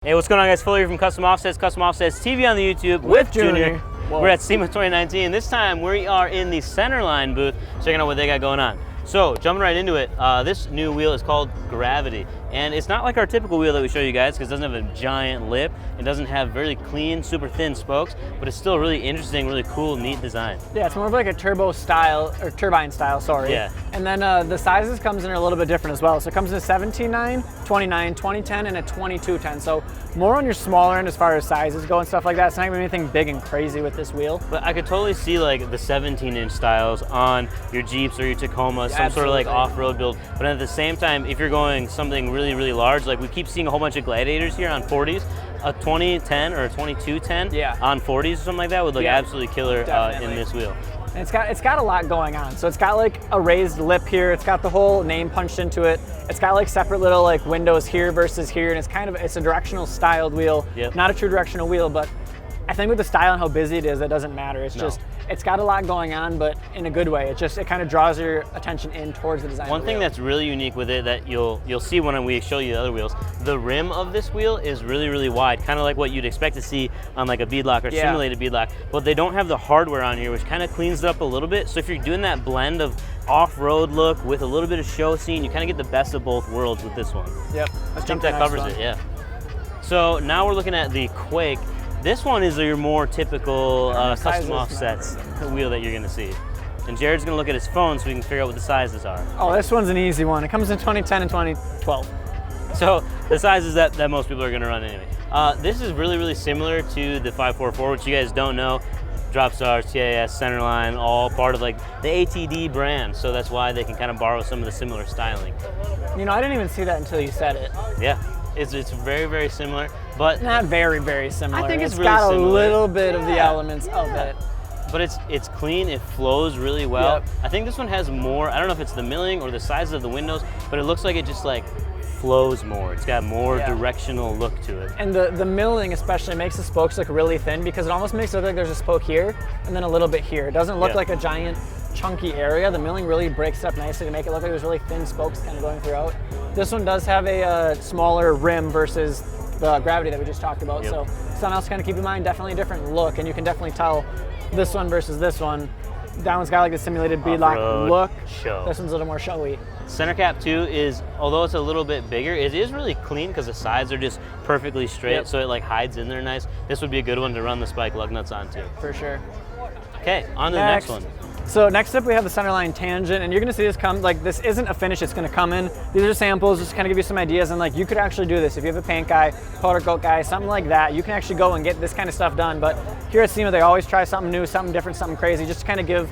Hey, what's going on, guys? Phil here from Custom Offsets TV on the YouTube with Junior. Whoa. We're at SEMA 2019. This time we are in the Centerline booth, checking out what they got going on. So, jumping right into it, this new wheel is called Gravity. And it's not like our typical wheel that we show you guys because it doesn't have a giant lip. It doesn't have very clean, super thin spokes, but it's still really interesting, really cool, neat design. Yeah, it's more of like a turbo style, or turbine style, sorry. Yeah. And then the sizes comes in a little bit different as well. So it comes in a 17.9, 29, 2010, and a 2210. So more on your smaller end as far as sizes go and stuff like that. It's not gonna be anything big and crazy with this wheel. But I could totally see like the 17-inch styles on your Jeeps or your Tacomas, some sort of like off-road build. But at the same time, if you're going something really, really large, like we keep seeing a whole bunch of Gladiators here on 40s, a 2010 or a 2210 on 40s or something like that would look absolutely killer in this wheel. And it's got a lot going on. So it's got like a raised lip here. It's got the whole name punched into it. It's got like separate little like windows here versus here, and it's a directional styled wheel. Not a true directional wheel, but I think with the style and how busy it is, it doesn't matter. It's just, it's got a lot going on, but in a good way. It kind of draws your attention in towards the design. One thing that's really unique with it that you'll see when we show you the other wheels, the rim of this wheel is really, really wide, kind of like what you'd expect to see on like a beadlock or simulated beadlock, but they don't have the hardware on here, which kind of cleans it up a little bit. So if you're doing that blend of off-road look with a little bit of show scene, you kind of get the best of both worlds with this one. Yep. I think that covers it, yeah. So now we're looking at the Quake. This one is your more typical custom offsets wheel that you're gonna see. And Jared's gonna look at his phone so we can figure out what the sizes are. Oh, this one's an easy one. It comes in 2010 and 2012. So the sizes that most people are gonna run anyway. This is really, really similar to the 544, which you guys don't know. Dropstars, TAS, Centerline, all part of like the ATD brand. So that's why they can kind of borrow some of the similar styling. You know, I didn't even see that until you said it. Yeah. It's very, very similar, but not very, very similar. I think it's really got similar. A little bit of the elements of it. But it's clean, it flows really well. I think this one has more, I don't know if it's the milling or the size of the windows, but it looks like it just like flows more. It's got more directional look to it. And the milling especially makes the spokes look really thin because it almost makes it look like there's a spoke here and then a little bit here. It doesn't look like a giant chunky area. The milling really breaks it up nicely to make it look like there's really thin spokes kind of going throughout. This one does have a smaller rim versus the Gravity that we just talked about. So something else to kind of keep in mind, definitely a different look, and you can definitely tell this one versus this one. That one's got like the simulated beadlock look. This one's a little more showy. Center cap too is, although it's a little bit bigger, it is really clean because the sides are just perfectly straight, so it like hides in there nice. This would be a good one to run the spike lug nuts on too. For sure. Okay, on to the next one. So next up we have the Centerline Tangent, and you're gonna see this come, like this isn't a finish, it's gonna come in. These are samples, just to kind of give you some ideas, and like you could actually do this. If you have a paint guy, powder coat guy, something like that, you can actually go and get this kind of stuff done. But here at SEMA, they always try something new, something different, something crazy, just to kind of give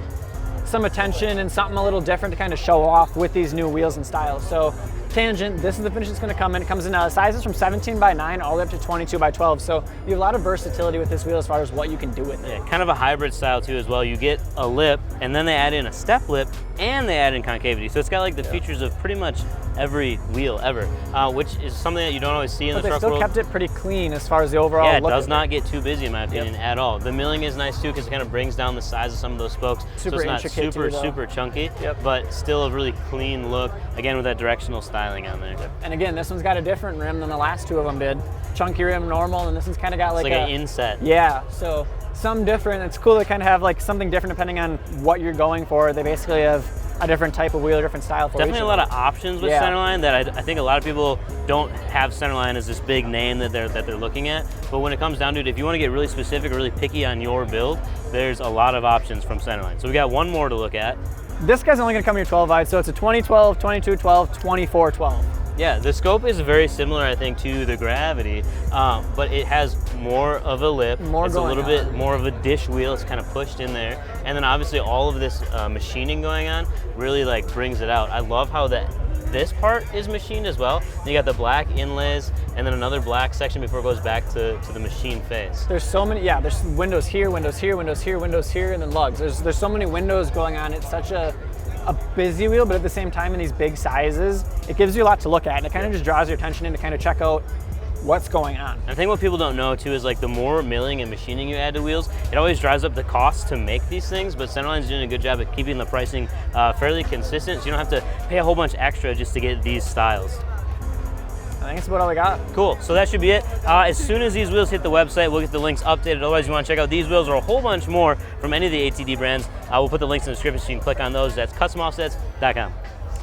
some attention and something a little different to kind of show off with these new wheels and styles. So Tangent, this is the finish that's going to come in. It comes in sizes from 17x9 all the way up to 22x12. So you have a lot of versatility with this wheel as far as what you can do with it. Yeah, kind of a hybrid style too as well. You get a lip, and then they add in a step lip, and they add in concavity. So it's got like the features of pretty much every wheel ever, which is something that you don't always see in the truck world. But they still kept it pretty clean as far as the overall look. Yeah, it does not get too busy in my opinion at all. The milling is nice too because it kind of brings down the size of some of those spokes. So it's not super chunky, but still a really clean look, again with that directional styling on there. And again, this one's got a different rim than the last two of them did. Chunky rim, normal, and this one's kind of got like an inset. Yeah, so something different. It's cool to kind of have like something different depending on what you're going for. They basically have a different type of wheel, a different style for Definitely a lot of options with Centerline that I think a lot of people don't have Centerline as this big name that they're looking at. But when it comes down to it, if you want to get really specific or really picky on your build, there's a lot of options from Centerline. So we got one more to look at. This guy's only going to come in your 12 wide, so it's a 2012, 2212, 2412. Yeah, the scope is very similar, I think, to the Gravity, but it has more of a lip. It's a little bit more of a dish wheel. It's kind of pushed in there, and then obviously all of this machining going on really like brings it out. I love how this part is machined as well. You got the black inlays, and then another black section before it goes back to the machine face. There's so many, there's windows here, windows here, windows here, windows here, and then lugs. There's so many windows going on. It's such a busy wheel, but at the same time in these big sizes, it gives you a lot to look at, and it kind of just draws your attention in to kind of check out what's going on. I think what people don't know too is like the more milling and machining you add to wheels, it always drives up the cost to make these things, but Centerline's doing a good job at keeping the pricing fairly consistent, so you don't have to pay a whole bunch extra just to get these styles. think that's about all we got. Cool, so that should be it. As soon as these wheels hit the website, we'll get the links updated. Otherwise, you want to check out these wheels or a whole bunch more from any of the ATD brands. We'll put the links in the description so you can click on those. That's customoffsets.com.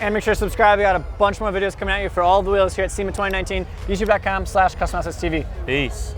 And make sure to subscribe. We got a bunch more videos coming at you for all the wheels here at SEMA 2019. YouTube.com/CustomOffsetsTV. Peace.